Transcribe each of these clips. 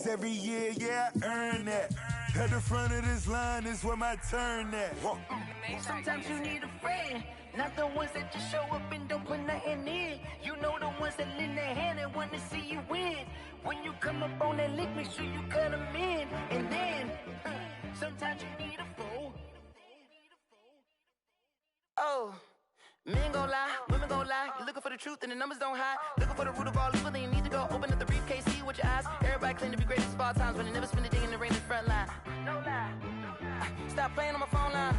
every year, yeah, I earn that. At the front of this line is where my turn at. Sometimes you need a friend, not the ones that just show up and don't put nothing in. You know the ones that lend their hand and want to see you win. When you come up on that lick, make sure you cut them in. And then, sometimes you need a fool. Oh, men gon' lie, women gon' lie. You're looking for the truth and the numbers don't hide. Looking for the root of all evil, then you need to go open up the briefcase, see with your eyes. Everybody claim to be great at small times, but they never spend a day in the rain in the front line. No lie. Stop playing on my phone line.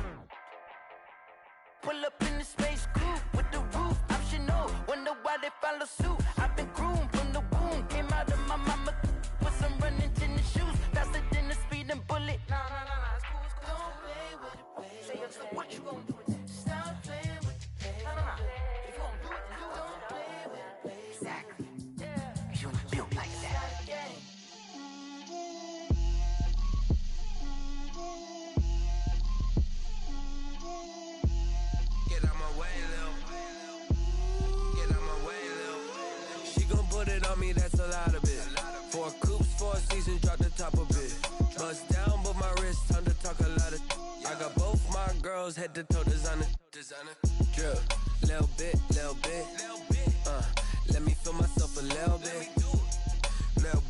Pull up in the space coupe with the roof optional. Wonder why they follow suit. I've been groomed from the womb. Came out of my mama with some running tennis shoes. Faster than the speeding bullet. Nah, it's cool, it's cool. Don't play with it, baby. Say, so what you gonna do with it? Stop playing with it. Nah. If you gonna do it, then don't play with it, baby. Exactly. Yeah. You built like that. Get out my way, Lil. Get out my way, Lil. She gon' put it on me, that's a lot of it. 4 coops, 4 seasons, drop the top a bit. Bust down, but my wrist, time to talk a lot of. I got both my girls, head to toe designer. Drip, little bit. Let me feel myself a little bit. Little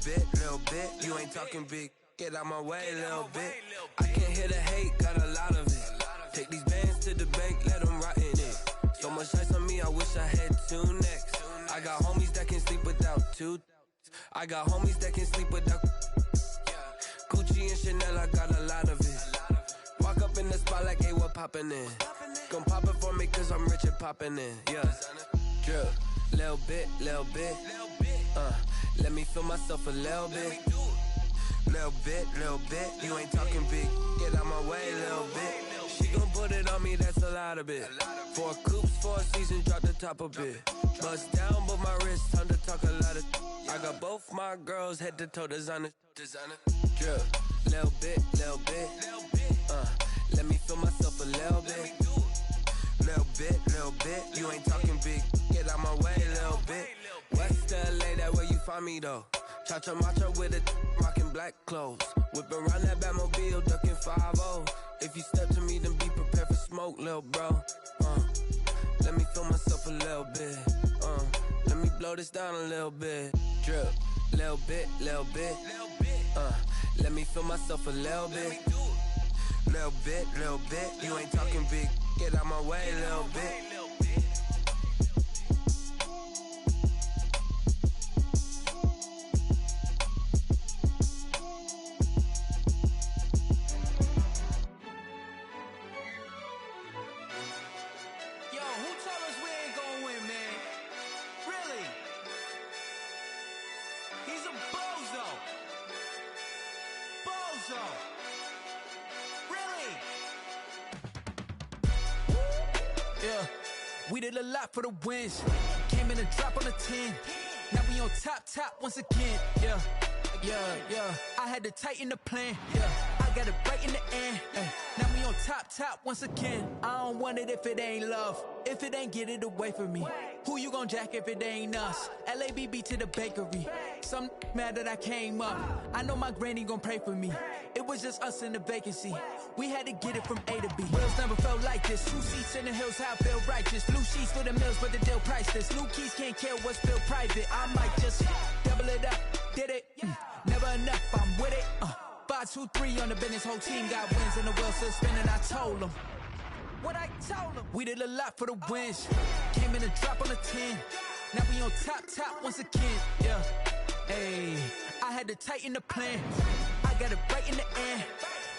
bit. You ain't talking big. Get out my way, little bit. I can't hear the hate, got a lot of it. Take these bands to the bank, let them rot in it. So much ice on me, I wish I had 2 necks. I got homies that can sleep without 2. I got homies that can sleep without. Gucci and Chanel, I got a lot of it. Walk up in the spot like, hey, what poppin' in? Gon' pop it for me cause I'm rich and poppin' in. Yeah, drip, little bit. Let me feel myself a little bit. Little bit. You ain't talking big. Get out my way, little bit. She gon' put it on me, that's a lot of it. 4 coops, 4 seasons, drop the top a bit. Bust down, but my wrist, time to talk a lot of. I got both my girls, head to toe designer. Drip, little bit. Let me feel myself a little bit. Little bit. You ain't talking big. Get out my way, little bit. West LA, that where you find me though. Cha-cha macha with it, rockin' black clothes. Whip around that Batmobile, ducking 5-0. If you step to me, then be prepared for smoke, lil' bro. Let me feel myself a little bit. Let me blow this down a little bit. Drip, little bit. Let me feel myself a little bit. Little bit. You ain't talking big. Get out my way, little bit. We did a lot for the wins. Came in and drop on the 10. Now we on top once again. Yeah. I had to tighten the plan. Yeah. I got it right in the end. Now we on top once again. I don't want it if it ain't love. If it ain't, get it away from me. Who you gon' jack if it ain't us? LABB to the bakery. Some mad that I came up. I know my granny gon' pray for me. It was just us in the vacancy. We had to get it from A to B. Wheels never felt like this. 2 seats in the hills, how I feel righteous. Blue sheets for the mills, but the deal priceless. New keys can't kill what's still private. I might just double it up. Did it? Never enough, I'm with it. 5, 2, 3 on the business. Whole team got wins and the wheels still spinning. I told them what I told them. We did a lot for the wins. Came in and drop on the 10. Now we on top once again. Yeah. Hey, I had to tighten the plan. I got it right in the end.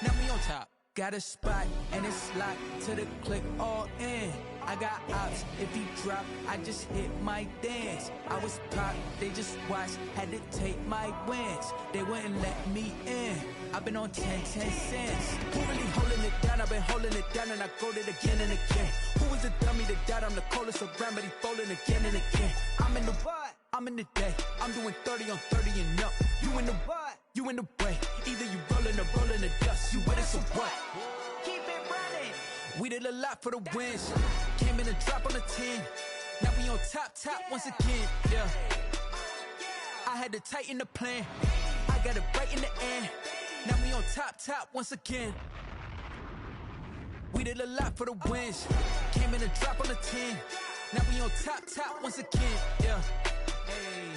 Now we on top. Got a spot and it's locked to the click all in. I got ops, if he drop, I just hit my dance. I was pop, they just watched, had to take my wins. They wouldn't let me in. I've been on 10 cents. Who really holding it down? I've been holding it down and I go it again and again. Who was the dummy that died? I'm the coldest around, but he folding again and again. I'm in the what? I'm in the day. I'm doing 30 on 30 and up. You in the what? You in the way. Either you rolling or rolling the dust. You with it, so what? Keep it running. We did a lot for the wins. Came in and drop on the 10. Now we on top once again. Yeah. I had to tighten the plan. I got it right in the end. Now we on top once again. We did a lot for the wins. Came in a drop on the 10. Now we on top once again. Yeah. Hey,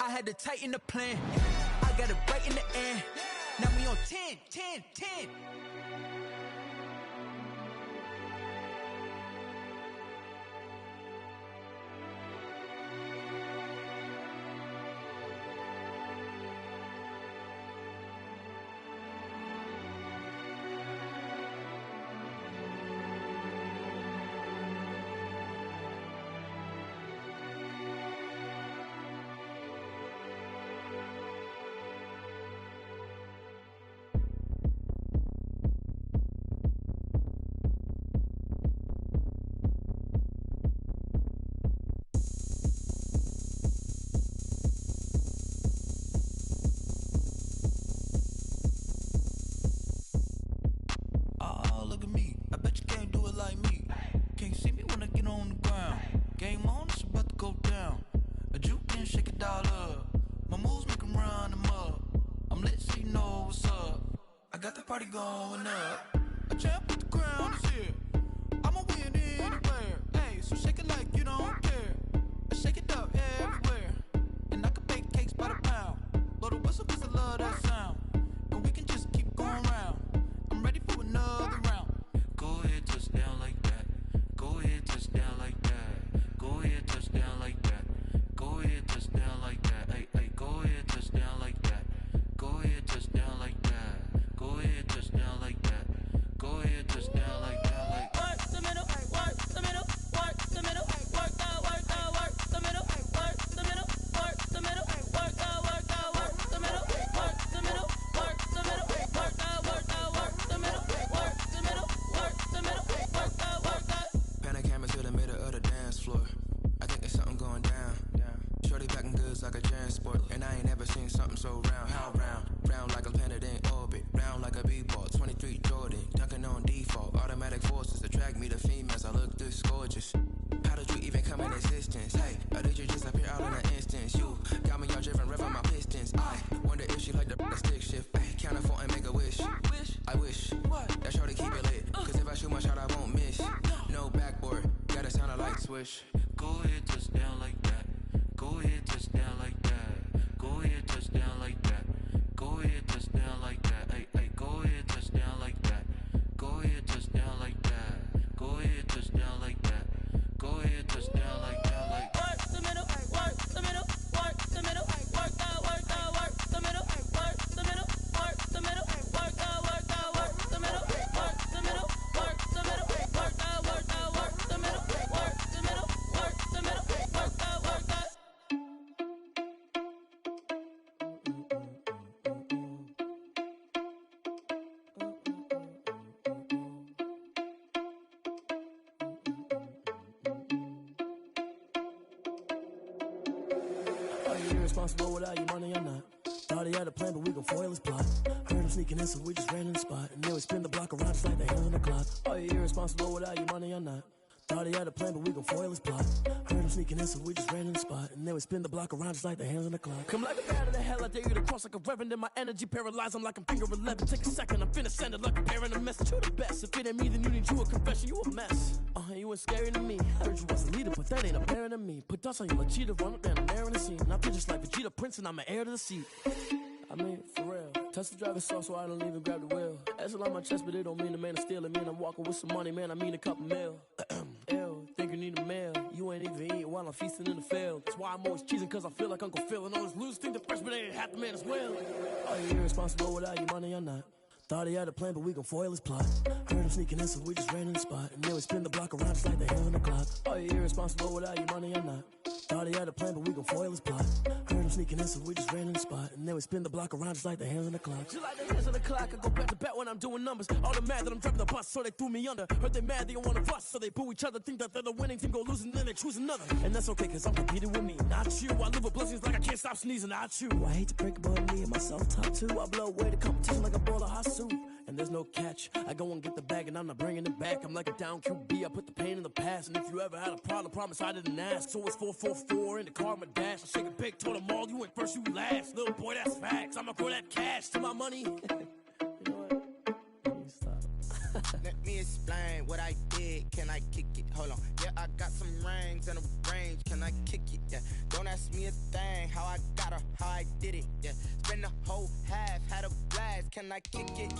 I had to tighten the plan. I got it right in the end. Now we on 10. Party going up. A champ with the crown is here. I'ma win anywhere. Hey, so shake it like you don't care. I shake it up everywhere. And I can bake cakes by the pound. Blow the whistle 'cause I love that sound. And we can just keep going round. I'm ready for another round. Go ahead, touch down like that. Go ahead, touch down like that. Go ahead, touch down like that. Go ahead, touch down like that. Hey, hey, go ahead, touch down like that. Go ahead, touch down like that. Go ahead, touch down like that. Go ahead, touch down like that. Like work the middle, work the middle, work the middle, work out, work out, work the middle, work the middle, work the middle, work out, work out, work the middle, work the middle, work the middle, work out, work out, work the middle, work the middle, work the middle, work out, work out. Panic camera to the middle of the dance floor. I think there's something going down. Shorty packing goods like a transport, and I ain't never seen something so round. How round? Round like a planet in orbit, round like a b-ball. 23 Jordan, dunking on default. Automatic forces attract me to females. I look this gorgeous. How did you even come in existence? Hey, or did you just appear out in an instance? You got me all driven, revving my pistons. I wonder if she like the stick shift. Ay, count a 4 and make a wish. I wish that shorty keep it lit. 'Cause if I shoot my shot, I won't miss. No backboard, gotta sound a light switch. Go ahead, touch down like that. Go ahead, touch down like that. Go ahead, touch down like that. Go ahead, touch down like that. Hey, hey, go ahead, touch down like that. Go ahead, touch down like that. Go ahead, touch down like that. Go ahead, touch down like that. Like work the middle, work the middle, work the middle, work out, work out, work the middle, work the middle, work the middle, work out, work out, work the middle, work the middle, work the middle, work out, work out, work the middle, work the middle, work the middle, work out, work out. Are you irresponsible without your money or not? Thought he had a plan, but we gon' foil his plot. Heard him sneaking in, so we just ran in the spot. And then we spin the block around just like the hands on the clock. Are you irresponsible without your money or not? Thought he had a plan, but we gon' foil his plot. Heard him sneaking in, so we just ran in the spot. And then we spin the block around just like the hands on the clock. Come like a bat of the hell, I dare you to cross like a reverend. And my energy paralyzed, I'm like I'm finger 11. Take a second, I'm finna send it like a parent a message. You the best, if it ain't me, then you need you a confession. You a mess, you ain't scary to me. I heard you was a leader, but that ain't apparent to me. Put dust on you like cheetah, run up down the air in the scene. Now I'm just like Vegeta Prince, and I'm an heir to the seat. I mean, for real. Touch the driver's soft, so I don't even grab the wheel. That's on my chest, but it don't mean the man is stealing. Mean I'm walking with some money, man, I mean a couple mil. Ew, think you need a meal. You ain't even eating while I'm feasting in the field. That's why I'm always cheesing, 'cause I feel like Uncle Phil. And all those losers think the freshman ain't half the man as well. Are you irresponsible without your money or not? Thought he had a plan, but we gon' foil his plot. Heard him sneaking in, so we just ran in the spot. And then we spin the block around just like the hands on the clock. Are you irresponsible without your money or not? Thought he had a plan, but we gon' foil his plot. Heard him sneaking in, so we just ran in the spot. And then we spin the block around just like the hands on the clock. Just like the hands on the clock, I go back to back when I'm doing numbers. All the mad that I'm driving the bus, so they threw me under. Heard they mad, they don't wanna fuss, so they boo each other. Think that they're the winning team, go losing, then they choose another. And that's okay, 'cause I'm competing with me, not you. I live with blessings like I can't stop sneezing, not you. I hate to break it, but me and myself top two. I blow away the competition like a bowl of hot soup. And there's no catch. I go and get the bag and I'm not bringing it back. I'm like a down QB. I put the pain in the past. And if you ever had a problem, promise I didn't ask. So it's 444 in the car, my dash. I shake a big, told them all, you went first, you last. Little boy, that's facts. I'ma grow that cash to my money. You know what? Let me explain what I did. Can I kick it? Hold on. Yeah, I got some rings and a range. Can I kick it? Yeah. Don't ask me a thing. How I got her, how I did it. Yeah. Spend the whole half, had a blast. Can I kick it?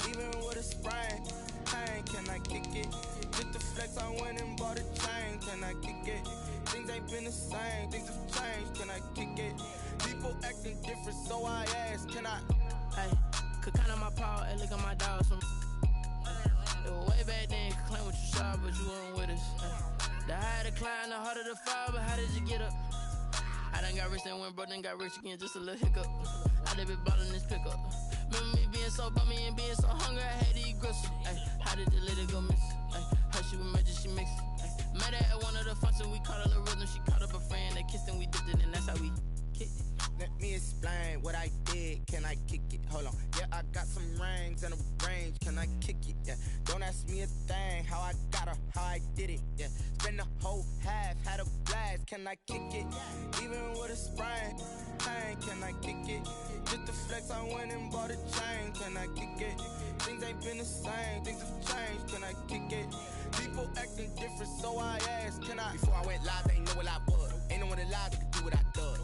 Even with a sprain. Pain, can I kick it? Just the flex, I went and bought a chain. Can I kick it? Things ain't been the same. Things have changed. Can I kick it? People acting different, so I ask. Can I? Hey, could count on my power and look at my dogs from. It was way back then, could claim what you saw, but you weren't with us. The higher the climb, the harder the fall, but how did you get up? I done got rich, then went broke, then got rich again, just a little hiccup. I done been bottling this pickup. Remember me being so bummy and being so hungry, I had to eat gristle. Ay, how did the lady go miss? Ay, her she was magic, she mixed. Met her at one of the functions, we caught a little rhythm, she caught up a friend, they kissed and we dipped it, and that's how we kicked it. Let me explain what I did. Can I kick it? Hold on. Yeah, I got some rings and a range. Can I kick it? Yeah. Don't ask me a thing. How I got her, how I did it. Yeah. Spend the whole half, had a blast. Can I kick it? Even with a sprain. Pain, can I kick it? Just the flex, I went and bought a chain. Can I kick it? Things ain't been the same. Things have changed. Can I kick it? People acting different, so I asked. Can I? Before I went live, they ain't know what I was. Ain't no one alive that could do what I does.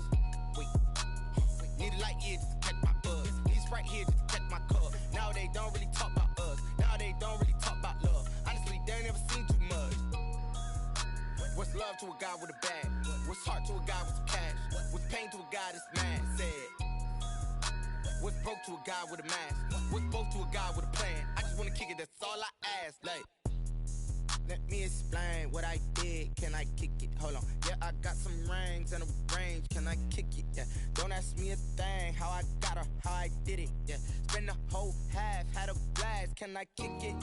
Need a light year just to catch my buzz. Need a Sprite here just to catch my cup. Now they don't really talk about us. Now they don't really talk about love. Honestly, they ain't never seen too much. What's love to a guy with a bag? What's heart to a guy with some cash? What's pain to a guy that's mad? Said. What's broke to a guy with a mask? What's both to a guy with a plan? I just wanna kick it, that's all I ask. Like, let me explain what I did. Can I kick it? Hold on. Yeah, I got some rings and a range. Can I kick it? Yeah. Don't ask me a thing. How I got her, how I did it. Yeah. Spend the whole half, had a blast. Can I kick it?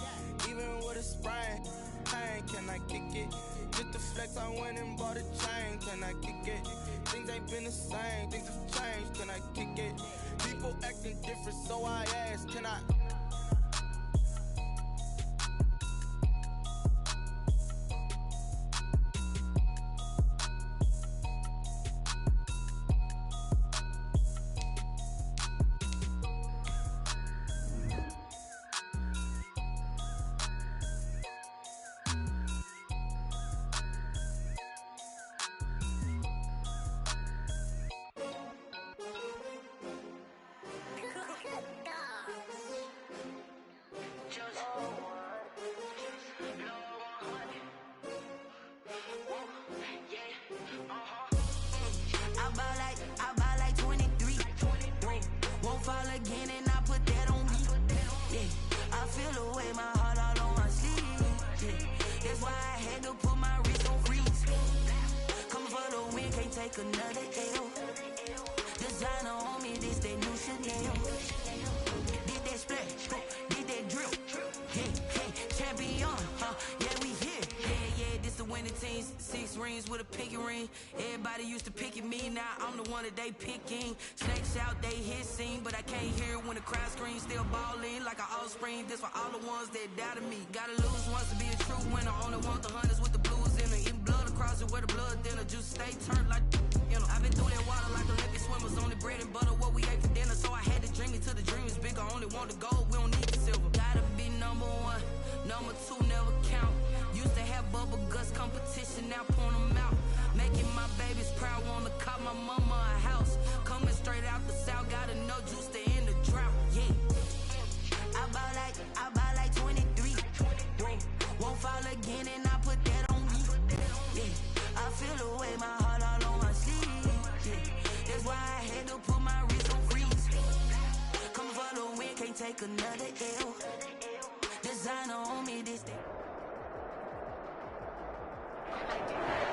Even with a sprain. Pain, can I kick it? Just the flex, I went and bought a chain. Can I kick it? Things ain't been the same. Things have changed. Can I kick it? People acting different, so I ask. Can I? Another L. Designer on me, this that new Chanel. Did that splash, did that drill. Hey, champion, yeah, we here. Yeah, this the winning team. 6 rings with a pinky ring. Everybody used to pick at me, now I'm the one that they picking. Snakes out, they hissing, but I can't hear when the crowd screams. Still balling like an offspring. This for all the ones that doubted me. Gotta lose once to be a true winner. Only want the hunters with the blues in it. Eating blood across it where the blood thinner. Juice stay turned like. I've been through that water like Olympic swimmers. Only bread and butter, what we ate for dinner. So I had to dream it till the dream is bigger. Only want the gold, we don't need the silver. Gotta be number 1, number 2 never count. Used to have bubble guts competition, now point them out. Making my babies proud, wanna cop my mama a house. Coming straight out the south, gotta know juice to end the drought. Yeah, I buy like 23. Won't fall again and I put that on me. Yeah, I feel the way my heart all on my sleeve. That's why I had to put my wrist on freeze. Come for the win, can't take another L. Designer on me, this thing.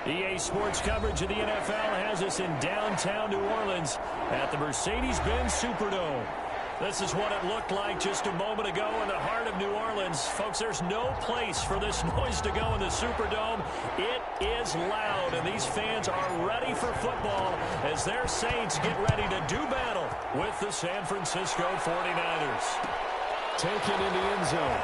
EA Sports coverage of the NFL has us in downtown New Orleans at the Mercedes-Benz Superdome. This is what it looked like just a moment ago in the heart of New Orleans. Folks, there's no place for this noise to go in the Superdome. It is loud, and these fans are ready for football as their Saints get ready to do battle with the San Francisco 49ers. Taken in the end zone.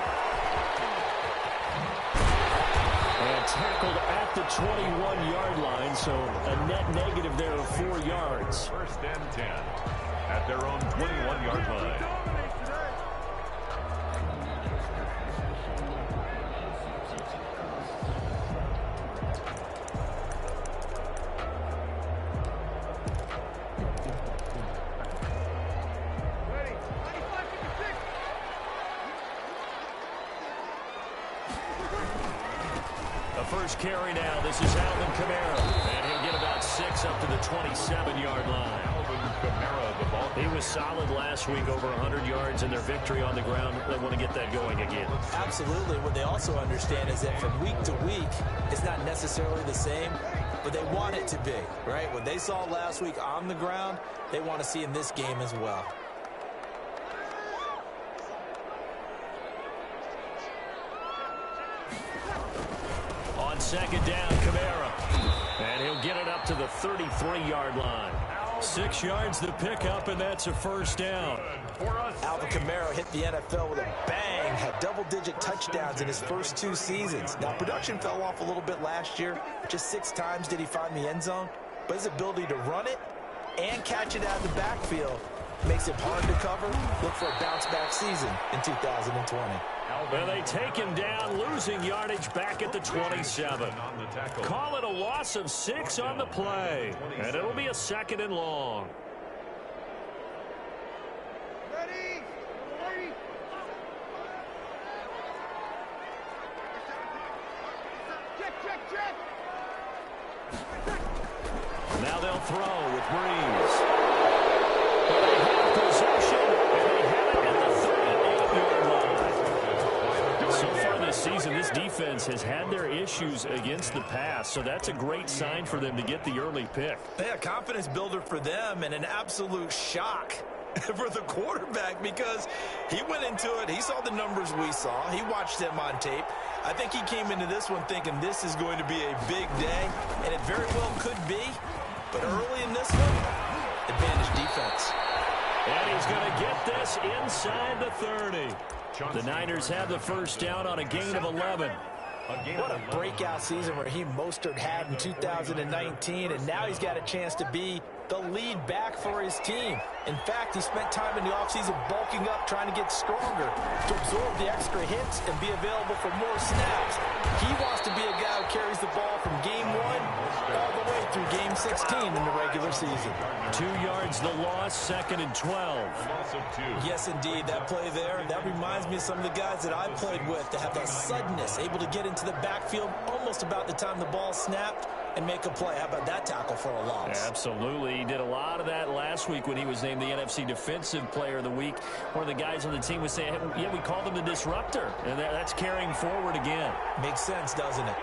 And tackled at the 21-yard line, so a net negative there of 4 yards. First and 10 at their own 21-yard line. First carry now. This is Alvin Kamara. And he'll get about 6 up to the 27-yard line. Alvin Kamara, the ball. He was solid last week, over 100 yards in their victory on the ground. They want to get that going again. Absolutely. What they also understand is that from week to week, it's not necessarily the same, but they want it to be, right? What they saw last week on the ground, they want to see in this game as well. Second down, Kamara. And he'll get it up to the 33-yard line. 6 yards to pick up, and that's a first down. Alvin Kamara hit the NFL with a bang, had double-digit touchdowns in his first 2 seasons. Now, production fell off a little bit last year. Just 6 times did he find the end zone. But his ability to run it and catch it out of the backfield makes it hard to cover. Look for a bounce-back season in 2020. Well, they take him down, losing yardage back at the 27. Call it a loss of 6 on the play, and it'll be a 2nd and long. Ready? Check. Now they'll throw with Breeze. But they have possession, and they have it at the 38-yard line. So far this season, this defense has had their issues against the pass, so that's a great sign for them to get the early pick. Yeah, confidence builder for them and an absolute shock for the quarterback because he went into it. He saw the numbers we saw. He watched them on tape. I think he came into this one thinking this is going to be a big day, and it very well could be. But early in this one, advantage defense. And he's going to get this inside the 30. The Niners have the first down on a gain of 11. What a breakout season Raheem Mostert had in 2019, and now he's got a chance to be the lead back for his team. In fact, he spent time in the offseason bulking up, trying to get stronger, to absorb the extra hits and be available for more snaps. He wants to be a guy who carries the ball from game 1 all the way through game 16 in the regular season. 2 yards the loss, 2nd and 12. Yes, indeed. That play there, that reminds me of some of the guys that I played with that have that suddenness, able to get into the backfield almost about the time the ball snapped and make a play. How about that tackle for a loss? Absolutely. He did a lot of that last week when he was named the NFC Defensive Player of the Week. One of the guys on the team was saying, yeah, we called him the disruptor. And that's carrying forward again. Makes sense, doesn't it?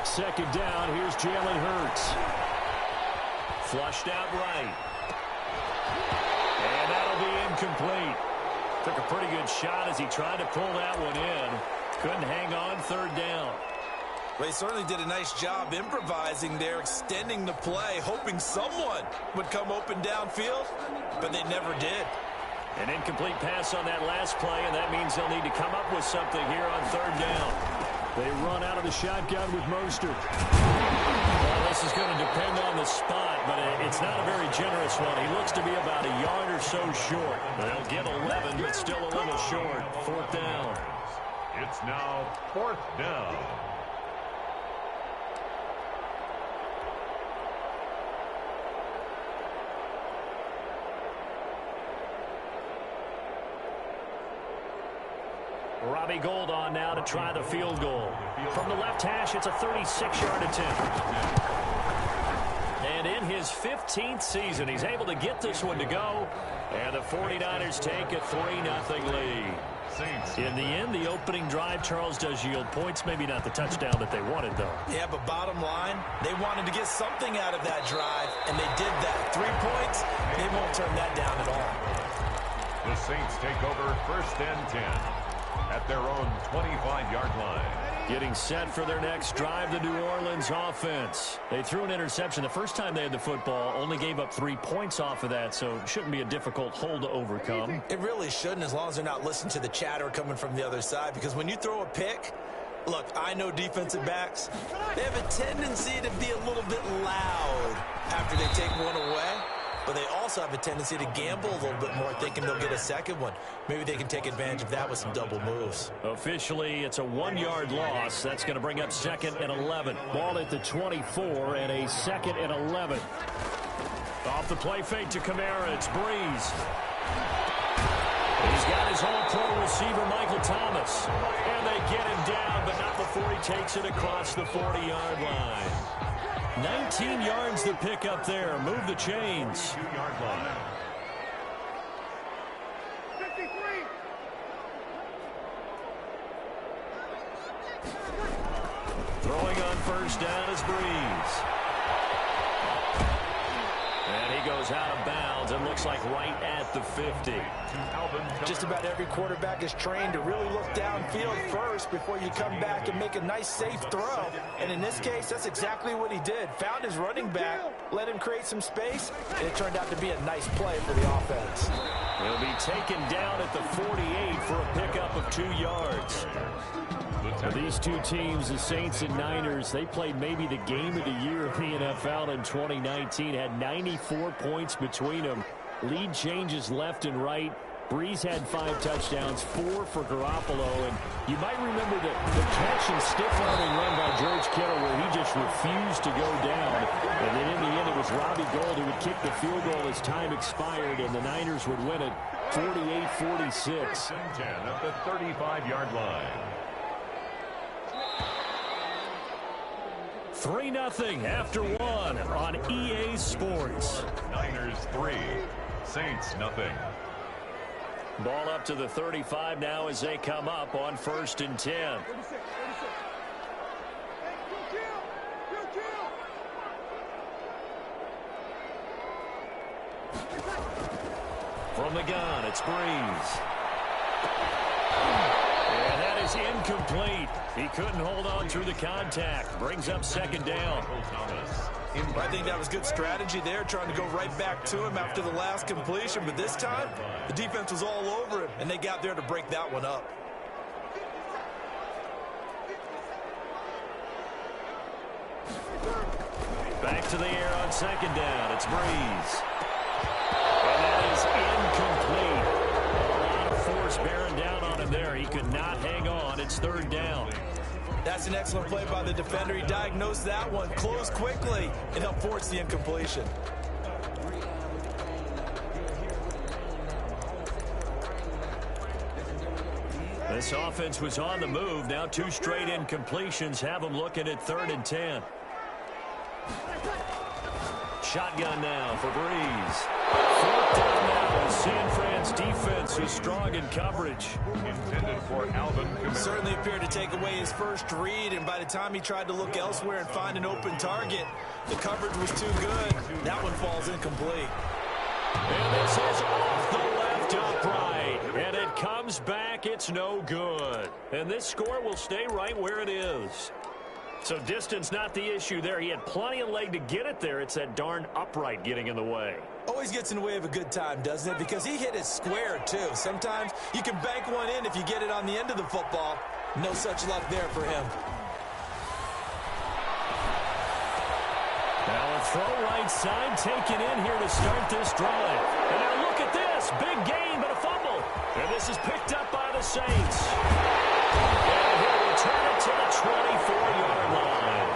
Second down, here's Jalen Hurts. Flushed out right. And that'll be incomplete. Took a pretty good shot as he tried to pull that one in. Couldn't hang on, 3rd down. Well, he certainly did a nice job improvising there, extending the play, hoping someone would come open downfield, but they never did. An incomplete pass on that last play, and that means they'll need to come up with something here on 3rd down. They run out of the shotgun with Mostert. Well, this is going to depend on the spot, but it's not a very generous one. He looks to be about a yard or so short. They'll get 11, but still a little short. 4th down. It's now 4th down. Robbie Gould on now to try the field goal. From the left hash, it's a 36-yard attempt. And in his 15th season, he's able to get this one to go. And the 49ers take a 3-0 lead. In the end, the opening drive, Charles, does yield points. Maybe not the touchdown that they wanted, though. Yeah, but bottom line, they wanted to get something out of that drive, and they did that. 3 points, they won't turn that down at all. The Saints take over 1st and 10 at their own 25-yard line. Getting set for their next drive, the New Orleans offense. They threw an interception the first time they had the football, only gave up 3 points off of that, so it shouldn't be a difficult hole to overcome. It really shouldn't, as long as they're not listening to the chatter coming from the other side, because when you throw a pick, look, I know defensive backs, they have a tendency to be a little bit loud after they take one away. But they also have a tendency to gamble a little bit more, thinking they'll get a second one. Maybe they can take advantage of that with some double moves. Officially, it's a 1-yard loss. That's going to bring up 2nd and 11. Ball at the 24 and a 2nd and 11. Off the play fake to Kamara, it's Breeze. He's got his all-pro receiver, Michael Thomas. And they get him down, but not before he takes it across the 40-yard line. 19 yards to pick up there. Move the chains. 2-yard line. 53. Throwing on first down is Breeze. And he goes out of bounds and looks like right at the 50. Just about every quarterback is trained to really look downfield first before you come back and make a nice, safe throw. And in this case, that's exactly what he did. Found his running back, let him create some space, and it turned out to be a nice play for the offense. He'll be taken down at the 48 for a pickup of 2 yards. For these two teams, the Saints and Niners, they played maybe the game of the year of the NFL in 2019. Had 94 points between them. Lead changes left and right. Breeze had 5 touchdowns, 4 for Garoppolo. And you might remember the catch and stiff-arming run by George Kittle where he just refused to go down. And then in the end, it was Robbie Gould who would kick the field goal as time expired, and the Niners would win it 48-46. 10 at the 35-yard line. 3-0 after 1 on EA Sports. Niners 3, Saints 0. Ball up to the 35 now as they come up on 1st and 10. From the gun, it's Breeze. And that is incomplete. He couldn't hold on through the contact. Brings up 2nd down. I think that was good strategy there, trying to go right back to him after the last completion. But this time, the defense was all over him, and they got there to break that one up. Back to the air on 2nd down. It's Breeze. And that is incomplete. A lot of force bearing down on him there. He could not hang on. It's 3rd down. That's an excellent play by the defender. He diagnosed that one, closed quickly, and helped force the incompletion. This offense was on the move. Now 2 straight incompletions have them looking at 3rd and 10. Shotgun now for Breeze. 4th down now as San Fran's defense is strong in coverage. Intended for Alvin Kamara. Certainly appeared to take away his first read, and by the time he tried to look elsewhere and find an open target, the coverage was too good. That one falls incomplete. And this is off the left upright. And it comes back. It's no good. And this score will stay right where it is. So distance not the issue there. He had plenty of leg to get it there. It's that darn upright getting in the way. Always gets in the way of a good time, doesn't it? Because he hit it square, too. Sometimes you can bank one in if you get it on the end of the football. No such luck there for him. Now a throw right side taken in here to start this drive. And now look at this. Big gain, but a fumble. And this is picked up by the Saints. And he'll return it to the 24-yard line.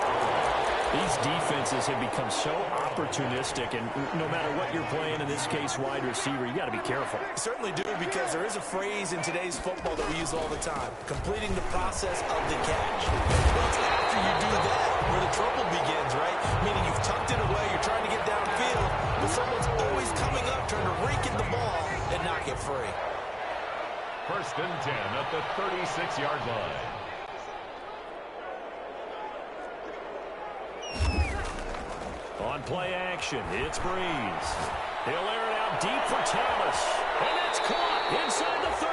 These defenses have become so opportunistic, and no matter what you're playing, in this case wide receiver, you got to be careful. Certainly do, because there is a phrase in today's football that we use all the time: completing the process of the catch. Well, it's after you do that where the trouble begins, right? Meaning you've tucked it away, you're trying to get downfield, but someone's always coming up trying to rake in the ball and knock it free. 1st and 10 at the 36-yard line. On play action, it's Breeze. He'll air it out deep for Thomas. And it's caught inside the 30.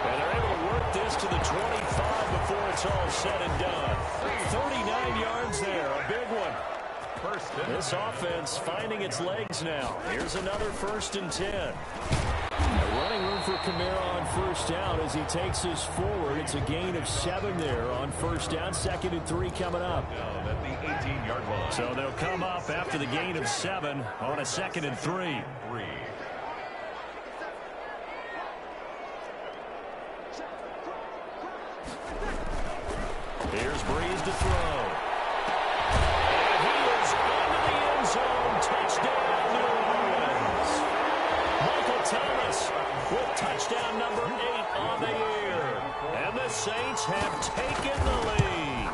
And they're able to work this to the 25 before it's it's all said and done. 39 yards there, a big one. This offense finding its legs now. Here's another 1st and 10. Running room for Kamara on 1st down as he takes us forward. It's a gain of 7 there on 1st down. 2nd and 3 coming up. Down at the 18-yard line. So they'll come up after the gain of 7 on a 2nd and 3. Here's Breeze to throw. And he is into the end zone. Touchdown, New Orleans. Michael Thomas with touchdown number 8 on the year. And the Saints have taken the lead.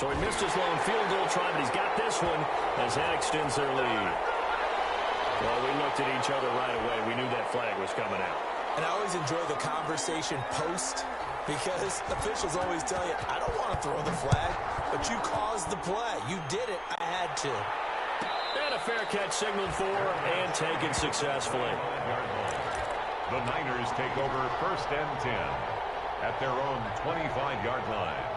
So he missed his lone field goal try, but he's got this one as that extends their lead. Well, we looked at each other right away. We knew that flag was coming out. And I always enjoy the conversation post, because officials always tell you, I don't want to throw the flag, but you caused the play. You did it. I had to. And a fair catch signaled for and taken successfully. The Niners take over 1st and 10 at their own 25-yard line.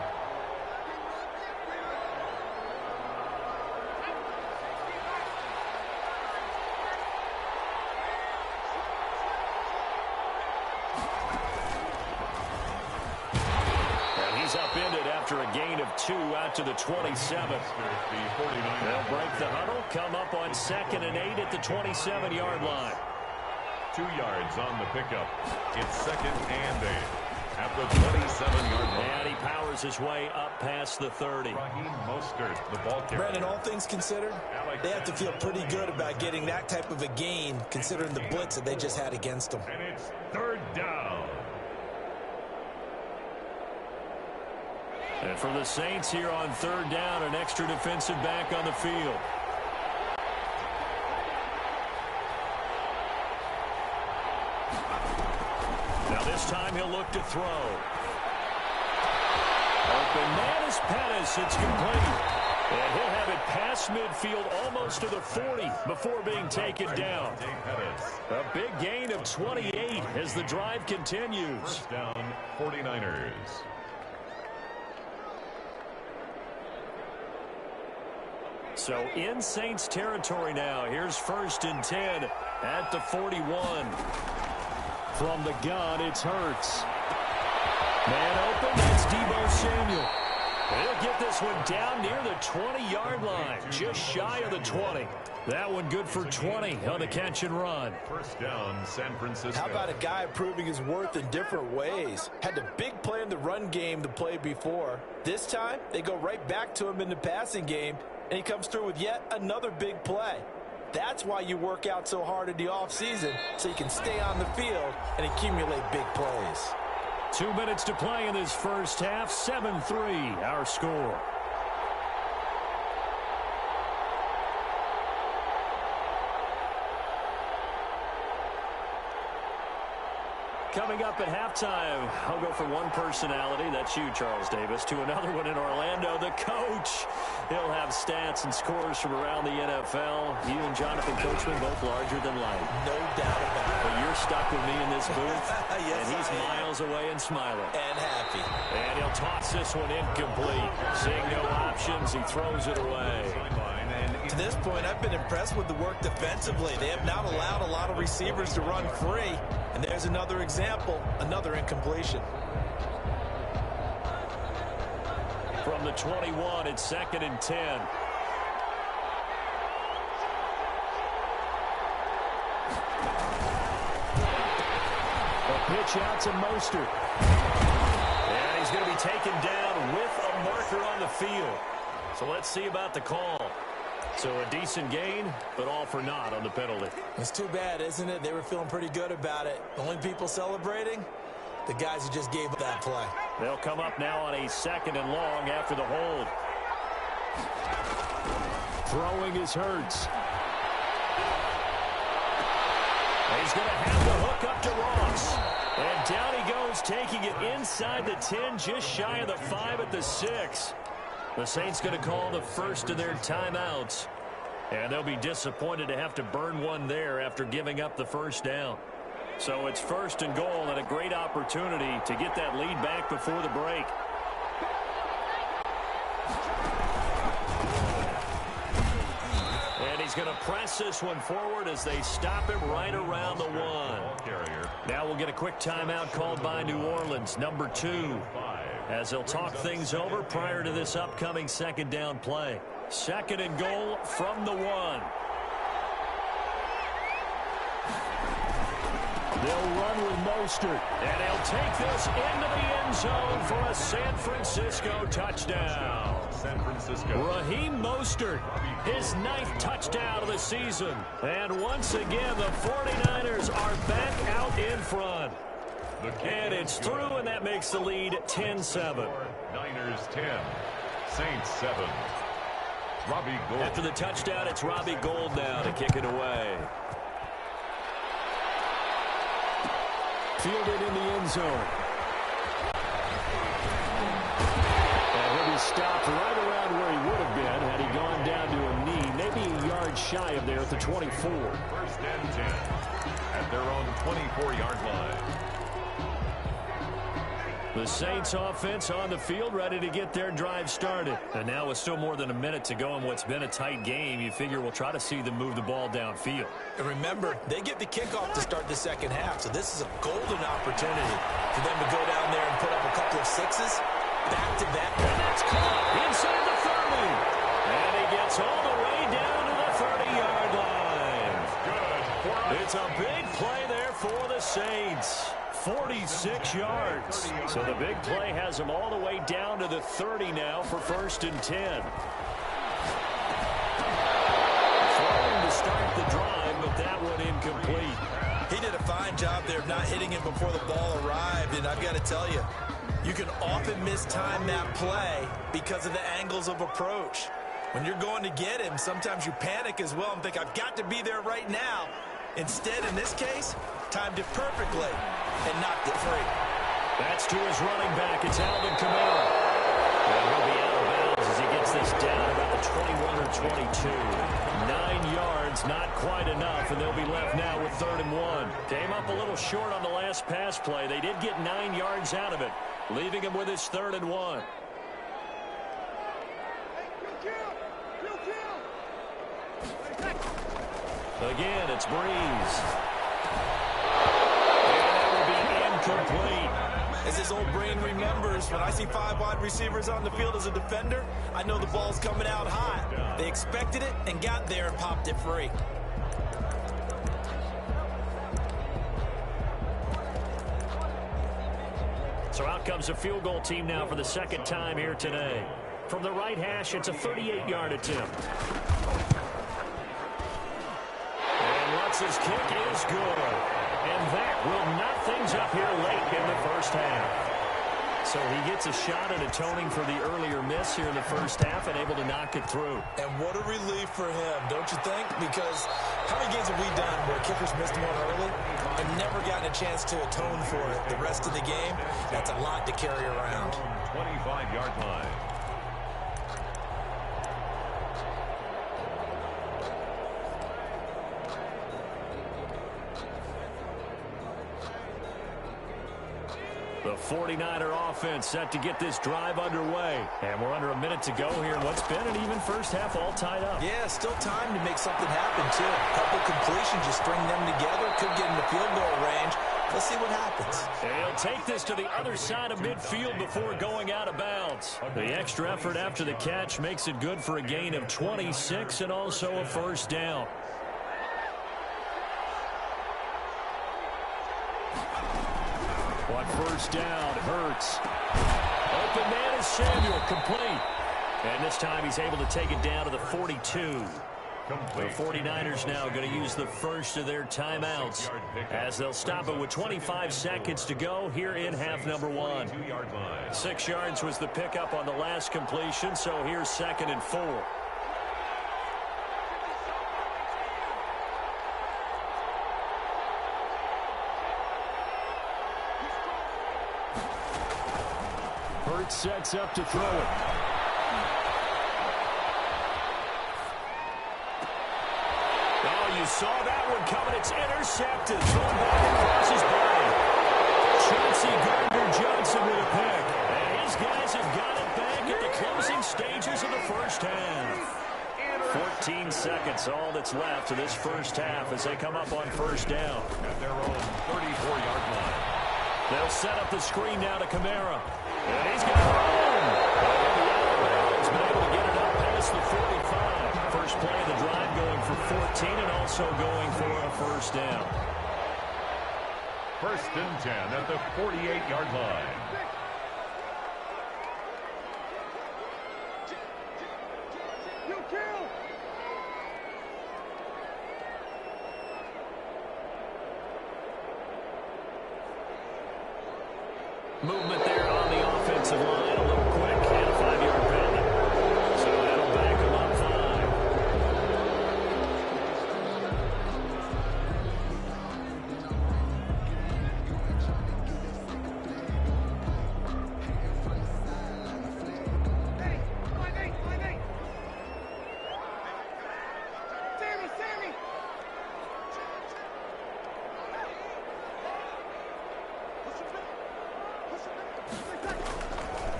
Upended after a gain of 2 out to the 27. They'll break the huddle, come up on 2nd and 8 at the 27-yard line. 2 yards on the pickup. It's 2nd and 8 at the 27-yard line. And he powers his way up past the 30. Raheem Mostert, the ball carrier. Brandon, all things considered, they have to feel pretty good about getting that type of a gain, considering the blitz that they just had against them. And it's 3rd down. And for the Saints here on 3rd down, an extra defensive back on the field. Now this time he'll look to throw. Open man is Pettis. It's complete. And he'll have it past midfield almost to the 40 before being taken down. A big gain of 28 as the drive continues. 1st down, 49ers. So in Saints territory now. Here's 1st and 10 at the 41. From the gun, it's Hurts. Man open, that's Deebo Samuel. He'll get this one down near the 20-yard line, just shy of the 20. That one good for 20 on the catch and run. 1st down, San Francisco. How about a guy proving his worth in different ways? Had a big play in the run game the play before. This time, they go right back to him in the passing game, and he comes through with yet another big play. That's why you work out so hard in the offseason, so you can stay on the field and accumulate big plays. 2 minutes to play in this first half. 7-3, our score. Coming up at halftime, I'll go from one personality, that's you, Charles Davis, to another one in Orlando, the coach. He'll have stats and scores from around the NFL. You and Jonathan Coachman both larger than life. No doubt about it. But you're stuck with me in this booth, yes, and he's miles away and smiling. And happy. And he'll toss this one incomplete. Seeing no options, he throws it away. To this point, I've been impressed with the work defensively. They have not allowed a lot of receivers to run free. And there's another example, another incompletion. From the 21, it's 2nd and 10. A pitch out to Mostert. And he's going to be taken down with a marker on the field. So let's see about the call. So a decent gain, but all for naught on the penalty. It's too bad, isn't it? They were feeling pretty good about it. The only people celebrating, the guys who just gave up that play. They'll come up now on a 2nd and long after the hold. Throwing is Hurts. He's going to have the hook up to Ross. And down he goes, taking it inside the 10, just shy of the 5 at the 6. The Saints going to call the first of their timeouts. And they'll be disappointed to have to burn one there after giving up the first down. So it's 1st and goal and a great opportunity to get that lead back before the break. he's going to press this one forward as they stop him right around the 1. Now we'll get a quick timeout called by New Orleans, number 2, as they'll talk things over prior to this upcoming second down play. 2nd and goal from the 1. They'll run with Mostert, and he'll take this into the end zone for a San Francisco touchdown. Raheem Mostert, his 9th touchdown of the season. And once again, the 49ers are back out in front. And it's through, and that makes the lead 10-7. Niners 10, Saints 7. Robbie Gould. After the touchdown, it's Robbie Gould now to kick it away. Fielded in the end zone. And he'll be stopped right around where he would have been had he gone down to a knee, maybe a yard shy of there at the 24. 1st and 10 at their own 24-yard line. The Saints offense on the field, ready to get their drive started. And now with still more than a minute to go in what's been a tight game, you figure we'll try to see them move the ball downfield. And remember, they get the kickoff to start the second half, so this is a golden opportunity for them to go down there and put up a couple of sixes back-to-back. And that's caught inside the 30. And he gets all the way down to the 30-yard line. It's a big play there for the Saints. 46 yards. So the big play has him all the way down to the 30 now for 1st and 10. Throwing to start the drive, but that one incomplete. He did a fine job there of not hitting him before the ball arrived, and I've got to tell you, you can often mistime that play because of the angles of approach. When you're going to get him, sometimes you panic as well and think, I've got to be there right now. Instead, in this case, timed it perfectly and knocked it free. That's to his running back. It's Alvin Kamara. And he'll be out of bounds as he gets this down about the 21 or 22. 9 yards, not quite enough, and they'll be left now with 3rd and 1. Came up a little short on the last pass play. They did get 9 yards out of it, leaving him with his 3rd and 1. Again, it's Breeze. And that will be incomplete. As his old brain remembers, when I see 5 wide receivers on the field as a defender, I know the ball's coming out high. They expected it and got there and popped it free. So out comes a field goal team now for the 2nd time here today. From the right hash, it's a 38-yard attempt. His kick is good, and that will knock things up here late in the 1st half. So he gets a shot at atoning for the earlier miss here in the 1st half and able to knock it through. And what a relief for him, don't you think? Because how many games have we done where kickers missed one early and never gotten a chance to atone for it the rest of the game? That's a lot to carry around. 25-yard line. The 49er offense set to get this drive underway. And we're under a minute to go here in what's been an even 1st half all tied up. Yeah, still time to make something happen, too. A couple completions, just string them together. Could get in the field goal range. Let's see what happens. And he'll take this to the other side of midfield before going out of bounds. The extra effort after the catch makes it good for a gain of 26 and also a 1st down. On 1st down, Hurts. Open man is Samuel, complete. And this time he's able to take it down to the 42. The 49ers now going to use the first of their timeouts as they'll stop it with 25 seconds to go here in half number 1. 6 yards was the pickup on the last completion, so here's 2nd and 4. Hurts sets up to throw it. Oh, you saw that one coming. It's intercepted. Thrown back across his body. Chauncey Gardner-Johnson with a pick. And his guys have got it back at the closing stages of the 1st half. 14 seconds, all that's left of this first half as they come up on first down. At their own 34-yard line. They'll set up the screen now to Kamara. And he's going to run. He's been able to get it up past the 45. First play of the drive going for 14 and also going for a first down. First and 10 at the 48-yard line. Movement there on the offensive line, a little quick, and a 5-yard penalty. So that'll back him up 5.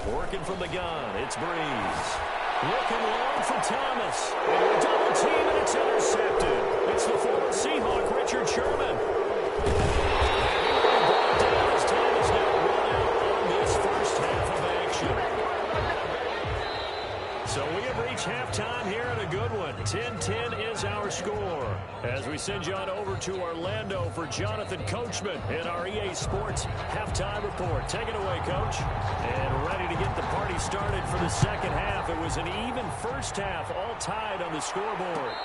Working from the gun, it's Breeze. Looking long for Thomas. Double team, and it's intercepted. It's the former Seahawk, Richard Sherman. And brought down as Thomas now run out on this first half of action. So we have reached halftime here in a good one. 10-10 is our score. As we send you on over to Orlando for Jonathan Coachman in our EA Sports halftime report. Take it away, Coach. And ready to get the party started for the second half. It was an even first half, all tied on the scoreboard.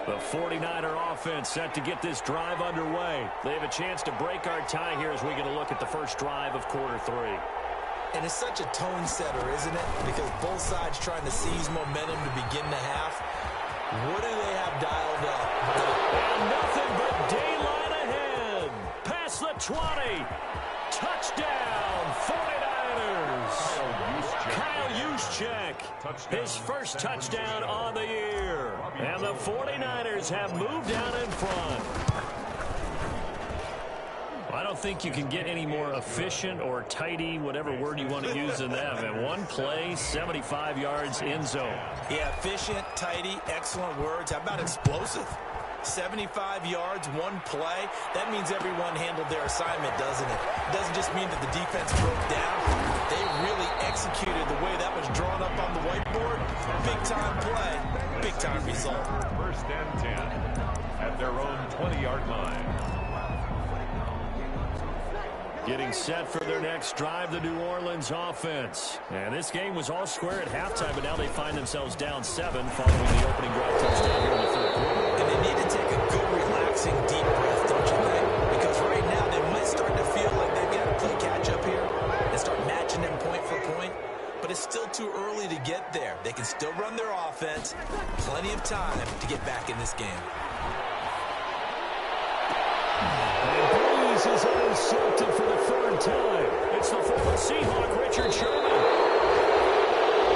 The 49er offense set to get this drive underway. They have a chance to break our tie here as we get a look at the first drive of quarter 3. And it's such a tone setter, isn't it? Because both sides trying to seize momentum to begin the half. What do they have dialed up? And nothing but daylight ahead. Past the 20. Touchdown, 49ers. Kyle Juszczyk, his first touchdown on the year. And the 49ers have moved down in front. I don't think you can get any more efficient or tidy, whatever word you want to use in that. And one play, 75 yards in zone. Yeah, efficient, tidy, excellent words. How about explosive? 75 yards, one play. That means everyone handled their assignment, doesn't it? It doesn't just mean that the defense broke down. They really executed the way that was drawn up on the whiteboard. Big-time play, big-time result. First and 10 at their own 20-yard line. Getting set for their next drive, the New Orleans offense. And this game was all square at halftime, but now they find themselves down 7 following the opening drive touchdown here in the third quarter. And they need to take a good, relaxing, deep breath, don't you think? Because right now they might start to feel like they've got to play catch-up here and start matching them point for point. But it's still too early to get there. They can still run their offense. Plenty of time to get back in this game. Breeze is intercepted for the third time. It's the former Seahawk, Richard Sherman.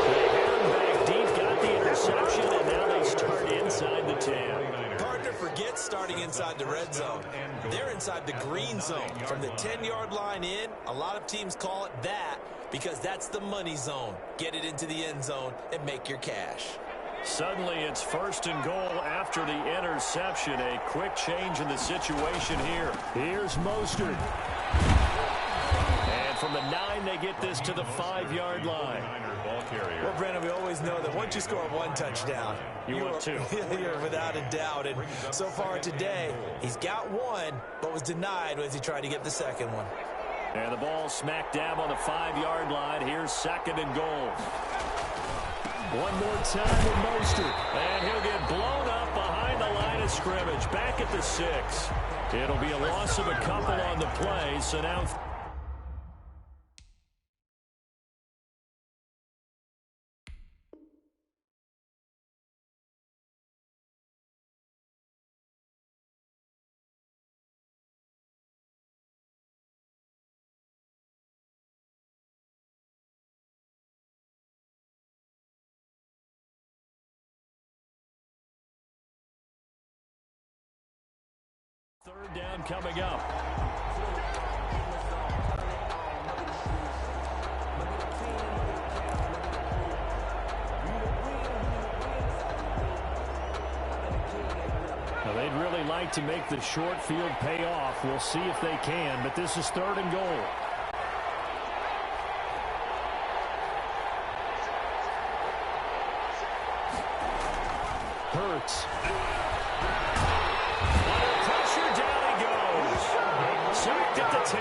They had him back deep, got the interception, and now they start inside the 10. Partner forgets starting inside the red zone. They're inside the green zone. From the 10-yard line in, a lot of teams call it that because that's the money zone. Get it into the end zone and make your cash. Suddenly it's first and goal after the interception. A quick change in the situation here. Here's Mostert. And from the 9, they get this to the 5-yard line. Well, Brandon, we always know that once you score one touchdown, you want two. You're without a doubt. And so far today, he's got one, but was denied as he tried to get the second one. And the ball smack dab on the 5-yard line. Here's second and goal. One more time with Mostert. And he'll get blown up behind the line of scrimmage. Back at the 6. It'll be a loss of a couple on the play. So now Third down coming up. Now they'd really like to make the short field pay off. We'll see if they can, but this is 3rd and goal. Hurts. Under pressure, down he goes. Sacked at the 10.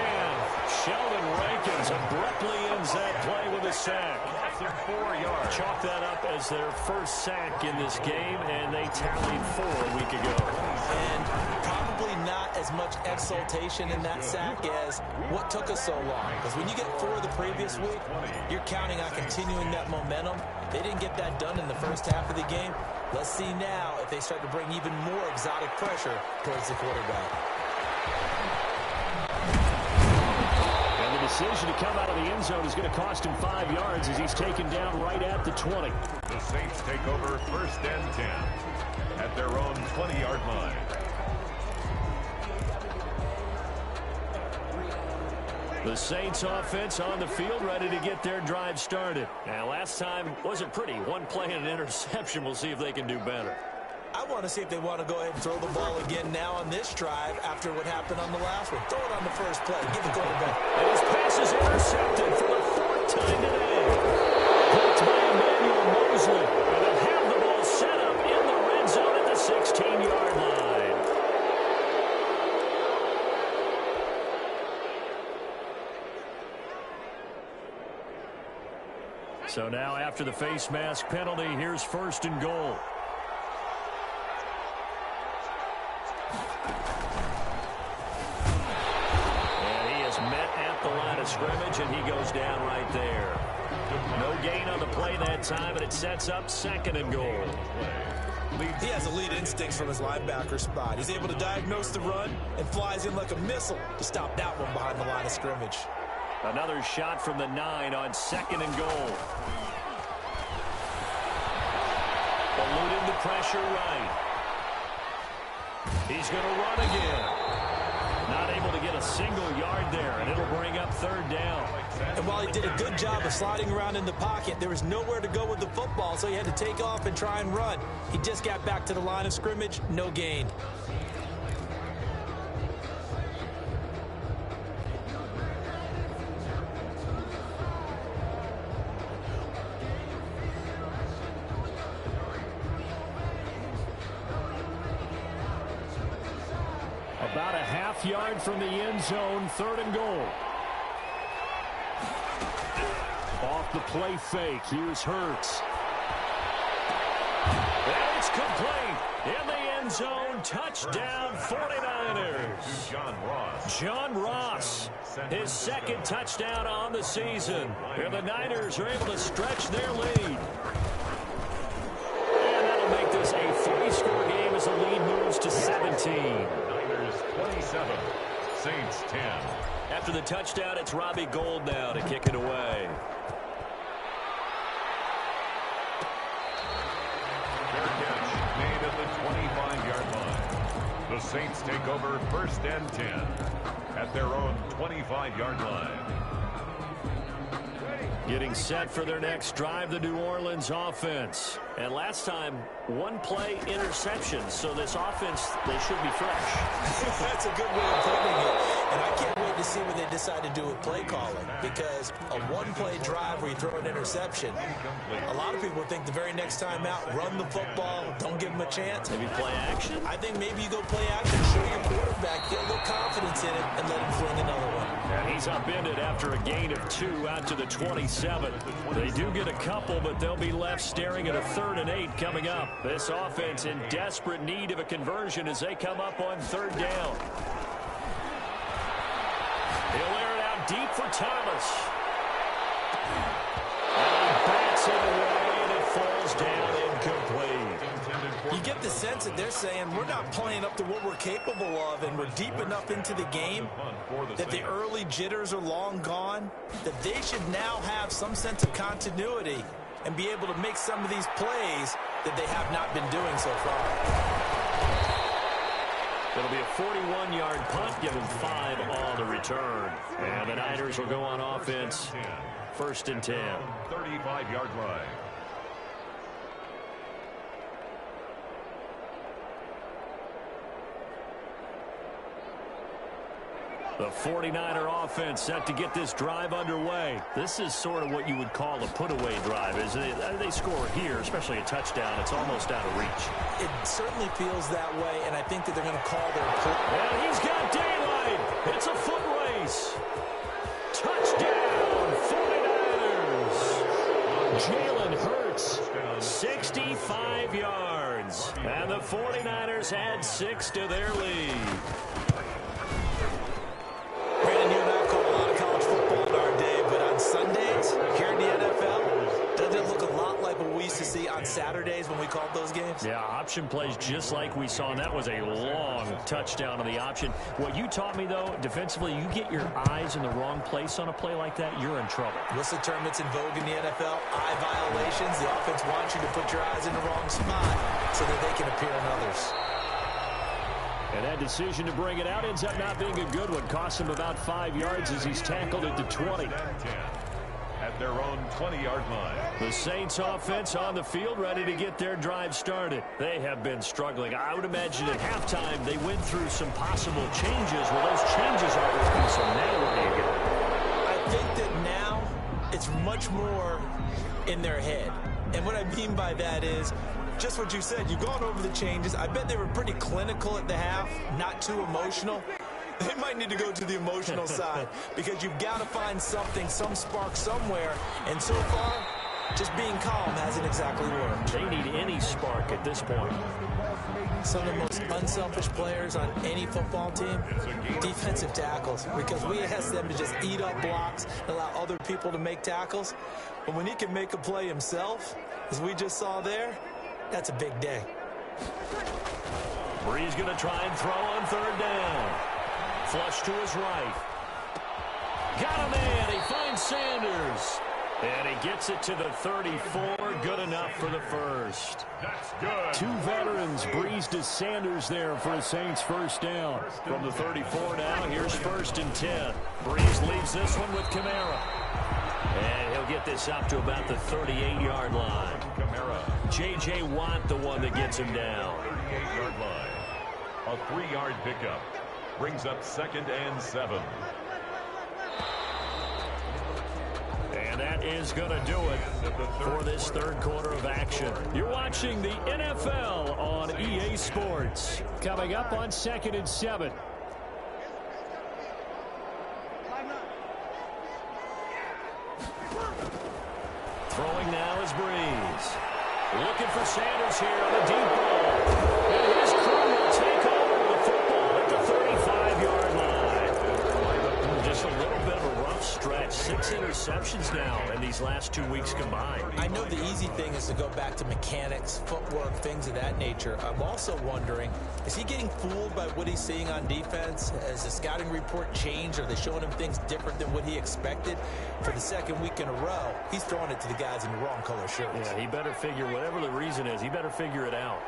Sheldon Rankins abruptly ends that play with a sack. 4 yards. Chalk that up as their first sack in this game, and they tallied 4 a week ago. And probably not as much exultation in that sack as what took us so long. Because when you get 4 the previous week, you're counting on continuing that momentum. They didn't get that done in the first half of the game. Let's see now if they start to bring even more exotic pressure towards the quarterback. And the decision to come out of the end zone is going to cost him 5 yards as he's taken down right at the 20. The Saints take over 1st and 10 at their own 20-yard line. The Saints offense on the field, ready to get their drive started. Now, last time wasn't pretty. 1 play and an interception. We'll see if they can do better. I want to see if they want to go ahead and throw the ball again now on this drive after what happened on the last one. Throw it on the first play. Give the quarterback. And his pass is intercepted for the 4th time today. Picked by Emmanuel Mosley. And they'll have the ball set up in the red zone at the 16-yard line. So now after the face mask penalty, here's 1st and goal. And he is met at the line of scrimmage, and he goes down right there. No gain on the play that time, and it sets up 2nd and goal. He has elite instincts from his linebacker spot. He's able to diagnose the run and flies in like a missile to stop that one behind the line of scrimmage. Another shot from the 9 on 2nd and goal. Eluding the pressure right. He's going to run again. Not able to get a single yard there, and it'll bring up 3rd down. And while he did a good job of sliding around in the pocket, there was nowhere to go with the football, so he had to take off and try and run. He just got back to the line of scrimmage, no gain. About a half yard from the end zone, 3rd and goal. Off the play fake, here's Hurts. And it's complete. In the end zone, touchdown 49ers. John Ross, his 2nd touchdown on the season. And the Niners are able to stretch their lead. And that'll make this a 3-score game as the lead moves to 17. 27, Saints 10. After the touchdown, it's Robbie Gould now to kick it away. Fair catch made at the 25-yard line. The Saints take over 1st and 10 at their own 25-yard line. Getting set for their next drive, the New Orleans offense. And last time, 1 play interception. So this offense, they should be fresh. That's a good way of putting it. And I can't wait to see what they decide to do with play calling. Because a 1-play drive where you throw an interception, a lot of people think the very next time out, run the football, don't give them a chance. Maybe play action? I think maybe you go play action, show your quarterback, get a little confidence in it, and let him fling another one. And he's upended after a gain of 2 out to the 27. They do get a couple, but they'll be left staring at a 3rd and 8 coming up. This offense in desperate need of a conversion as they come up on 3rd down. He'll air it out deep for Thomas. And he bats it away, and it falls down incomplete. You get the sense that they're saying we're not playing up to what we're capable of, and we're deep enough into the game that the early jitters are long gone, that they should now have some sense of continuity and be able to make some of these plays that they have not been doing so far. It'll be a 41-yard punt, give them 5 on the return. And the Niners will go on offense, 1st and 10. 35-yard line. The 49er offense set to get this drive underway. This is sort of what you would call a put-away drive. As they score here, especially a touchdown, it's almost out of reach. It certainly feels that way, and I think that they're going to call their play. And he's got daylight. It's a foot race. Touchdown, 49ers. Jalen Hurts, 65 yards. And the 49ers add 6 to their lead. Brandon, you and I call a lot of college football in our day, but on Sundays, here in the NFL, doesn't it look a lot like what we used to see on Saturdays when we called those games? Yeah, option plays just like we saw, and that was a long touchdown on the option. What you taught me, though, defensively, you get your eyes in the wrong place on a play like that, you're in trouble. What's the term that's in vogue in the NFL? Eye violations. The offense wants you to put your eyes in the wrong spot so that they can appear in others. And that decision to bring it out ends up not being a good one. Costs him about 5 yards as he's tackled at the 20. At their own 20-yard line. The Saints offense on the field ready to get their drive started. They have been struggling. I would imagine at halftime they went through some possible changes. Well, those changes aren't working, so now where do you go? I think that now it's much more in their head. And what I mean by that is just what you said. You've gone over the changes. I bet they were pretty clinical at the half, not too emotional. They might need to go to the emotional side because you've got to find something, some spark somewhere. And so far, just being calm hasn't exactly worked. They need any spark at this point. Some of the most unselfish players on any football team, defensive tackles, because we ask them to just eat up blocks and allow other people to make tackles. But when he can make a play himself, as we just saw there, that's a big day. Brees going to try and throw on 3rd down. Flush to his right. Got a man. He finds Sanders. And he gets it to the 34. Good enough for the first. That's good. 2 veterans, Brees to Sanders there for a Saints first down. From the 34 now, here's 1st and 10. Brees leaves this one with Kamara. And he'll get this up to about the 38-yard line. Kamara. J.J. Watt, the one that gets him down. 38-yard line. A 3-yard pickup. Brings up 2nd and 7. And that is going to do it for this 3rd quarter of action. You're watching the NFL on EA Sports. Coming up on 2nd and 7. Throwing now is Brees. Looking for Sanders here on a deep ball. And his crew will take over the football at the 35-yard line. Just a little bit of a rough stretch. 6 interceptions now in these last 2 weeks combined. I know the easy thing is to go back to mechanics, footwork, things of that nature. I'm also wondering, is he getting fooled by what he's seeing on defense? Has the scouting report changed? Are they showing him things different than what he expected? For the 2nd week in a row, he's throwing it to the guys in the wrong color shirts. Yeah, he better figure, whatever the reason is, he better figure it out.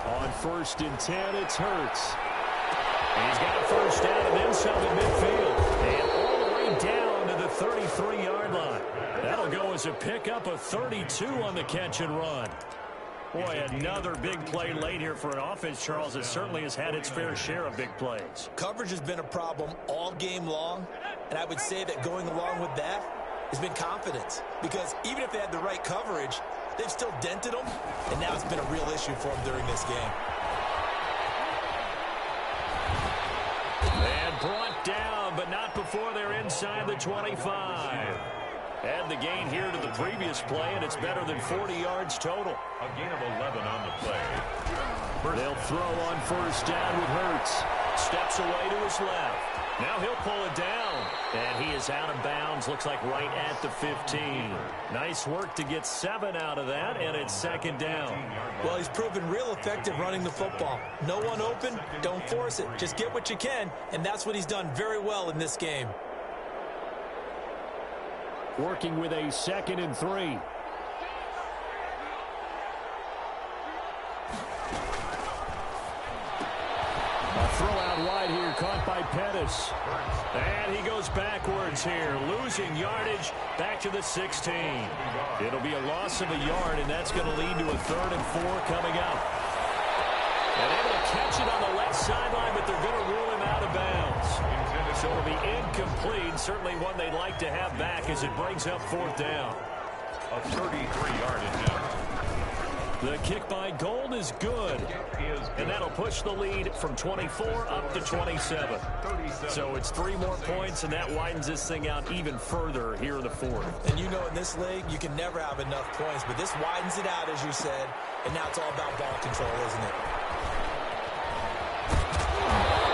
On 1st and 10, it's Hurts. He's got a first down and then some in midfield. And all the way down to the 33-yard line. That'll go as a pickup of 32 on the catch and run. Boy, another big play late here for an offense, Charles. It certainly has had its fair share of big plays. Coverage has been a problem all game long, and I would say that going along with that has been confidence. Because even if they had the right coverage, they've still dented them, and now it's been a real issue for them during this game. And brought down, but not before they're inside the 25. Add the gain here to the previous play, and it's better than 40 yards total. A gain of 11 on the play. They'll throw on 1st down with Hurts. Steps away to his left. Now he'll pull it down. And he is out of bounds, looks like right at the 15. Nice work to get 7 out of that, and it's 2nd down. Well, he's proven real effective running the football. No one open, don't force it. Just get what you can, and that's what he's done very well in this game. Working with a 2nd and 3. out wide here, caught by Pettis. And he goes backwards here, losing yardage back to the 16. It'll be a loss of a yard, and that's going to lead to a 3rd and 4 coming up. And able to catch it on the left sideline, but they're going to rule him out of bounds. So it'll be incomplete, certainly one they'd like to have back as it brings up 4th down. A 33-yard attempt. The kick by Gold is good, and that'll push the lead from 24 up to 27. So it's 3 more points, and that widens this thing out even further here in the 4th. And you know in this league, you can never have enough points, but this widens it out, as you said, and now it's all about ball control, isn't it?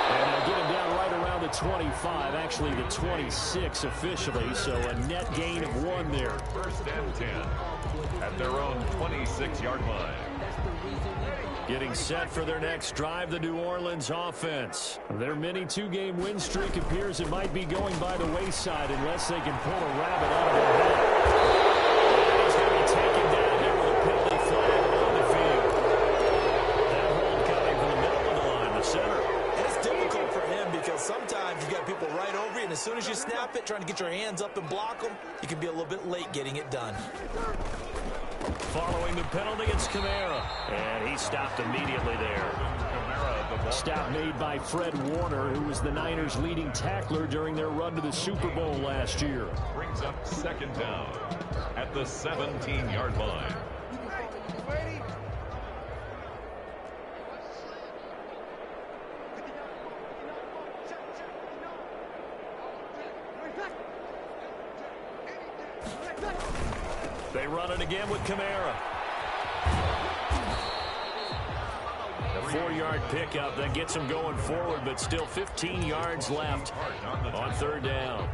And they'll get him down right around the 25, actually the 26 officially, so a net gain of 1 there. 1st and 10 at their own 26-yard line. Getting set for their next drive, the New Orleans offense. Their mini 2-game win streak appears it might be going by the wayside unless they can pull a rabbit out of their hat. And he's going to be taken down there with a penalty flag on the field. That hold coming from the middle of the line, the center. And it's difficult for him because sometimes you got people right over you, and as soon as you snap it, trying to get your hands up and block them, you can be a little bit late getting it done. Following the penalty, it's Kamara. And he stopped immediately there. Stop made by Fred Warner, who was the Niners' leading tackler during their run to the Super Bowl last year. Brings up 2nd down at the 17-yard line. They run it again with Kamara. A 4-yard pickup that gets him going forward, but still 15 yards left on 3rd down.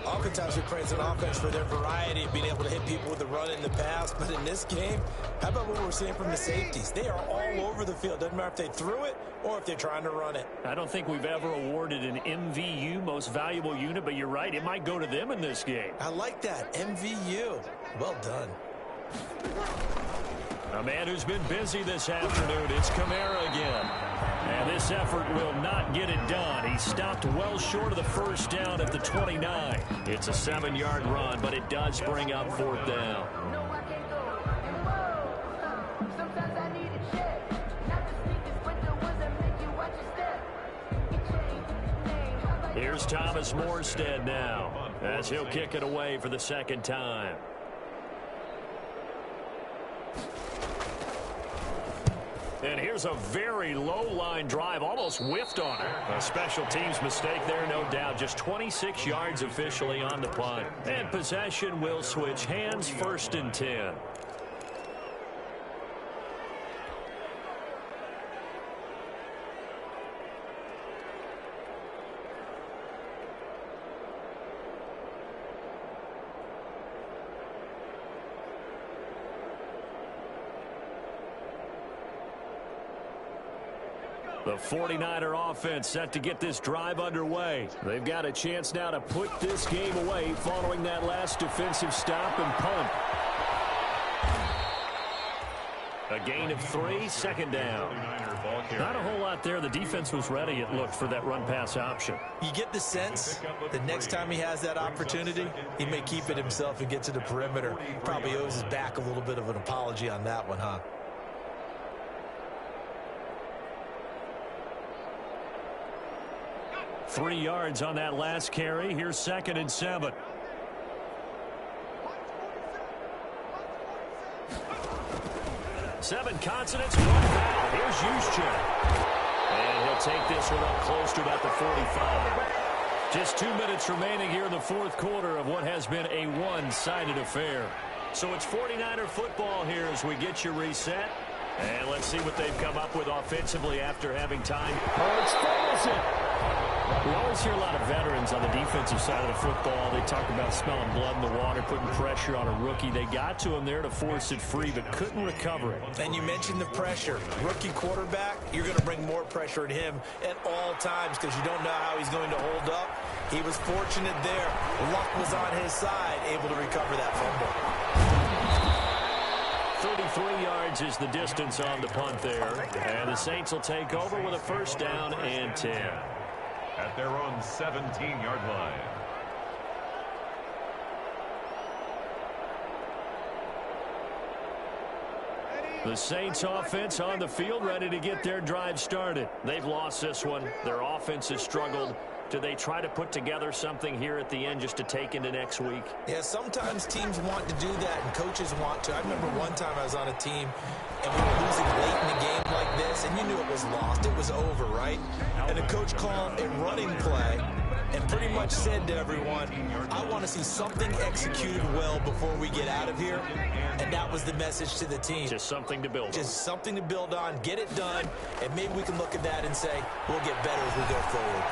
Oftentimes we praise an offense for their variety of being able to hit people with the run in the pass, but in this game, how about what we're seeing from the safeties? They are all over the field. Doesn't matter if they threw it or if they're trying to run it. I don't think we've ever awarded an MVU, most valuable unit, but you're right, it might go to them in this game. I like that, MVU. Well done. A man who's been busy this afternoon, it's Kamara again. And this effort will not get it done. He stopped well short of the 1st down at the 29. It's a 7-yard run, but it does bring up 4th down. Here's Thomas Morstead now, as he'll kick it away for the 2nd time. And here's a very low-line drive, almost whiffed on it. A special teams mistake there, no doubt. Just 26 yards officially on the punt. And possession will switch hands, 1st and 10. The 49er offense set to get this drive underway. They've got a chance now to put this game away following that last defensive stop and punt. A gain of 3, 2nd down. Not a whole lot there. The defense was ready, it looked, for that run-pass option. You get the sense that next time he has that opportunity, he may keep it himself and get to the perimeter. Probably owes his back a little bit of an apology on that one, huh? Three yards on that last carry. Here's 2nd and 7. Seven consonants, 1 vowel. Here's Juszczyk. And he'll take this one up close to about the 45. Just 2 minutes remaining here in the 4th quarter of what has been a one-sided affair. So it's 49er football here as we get you reset. And let's see what they've come up with offensively after having time. Hurts fumbles it. We always hear a lot of veterans on the defensive side of the football. They talk about smelling blood in the water, putting pressure on a rookie. They got to him there to force it free, but couldn't recover it. And you mentioned the pressure. Rookie quarterback, you're going to bring more pressure at him at all times because you don't know how he's going to hold up. He was fortunate there. Luck was on his side, able to recover that fumble. 33 yards is the distance on the punt there. And the Saints will take over with a first down and 10. At their own 17-yard line. The Saints offense on the field, ready to get their drive started. They've lost this one. Their offense has struggled. Do they try to put together something here at the end just to take into next week? Yeah, sometimes teams want to do that and coaches want to. I remember one time I was on a team and we were losing late in a game like this, and you knew it was lost. It was over, right? And the coach called a running play and pretty much said to everyone, I want to see something executed well before we get out of here. And that was the message to the team. Just something to build on. Just something to build on, get it done, and maybe we can look at that and say, we'll get better as we go forward.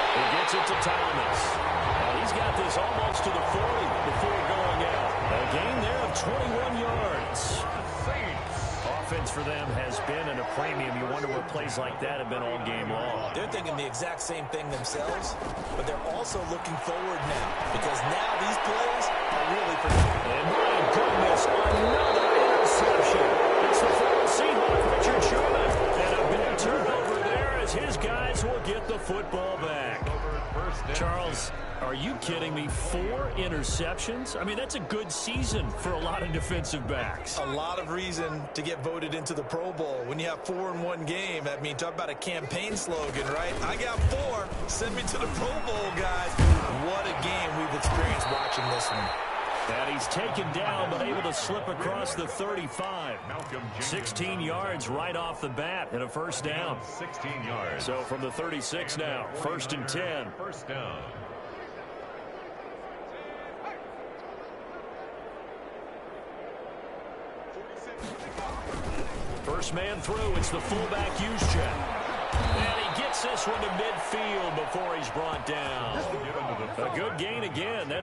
He gets it to Thomas. He's got this almost to the 40 before going out. A gain there of 21 yards. Offense for them has been at a premium. You wonder what plays like that have been all game long. They're thinking the exact same thing themselves, but they're also looking forward now because now these plays are really for them. And my goodness, another interception. It's the former Seahawk, Richard Sherman. And a big turnover there as his guys will get the football back. Charles, are you kidding me? 4 interceptions? I mean, that's a good season for a lot of defensive backs. A lot of reason to get voted into the Pro Bowl. When you have 4 in one game, I mean, talk about a campaign slogan, right? I got 4. Send me to the Pro Bowl, guys. What a game we've experienced watching this one. And he's taken down, but able to slip across the 35. 16 yards right off the bat and a first down. 16 yards. So from the 36 now, first and 10. First down. First man through, it's the fullback Juszczyk. And he gets this one to midfield before he's brought down. A good gain again.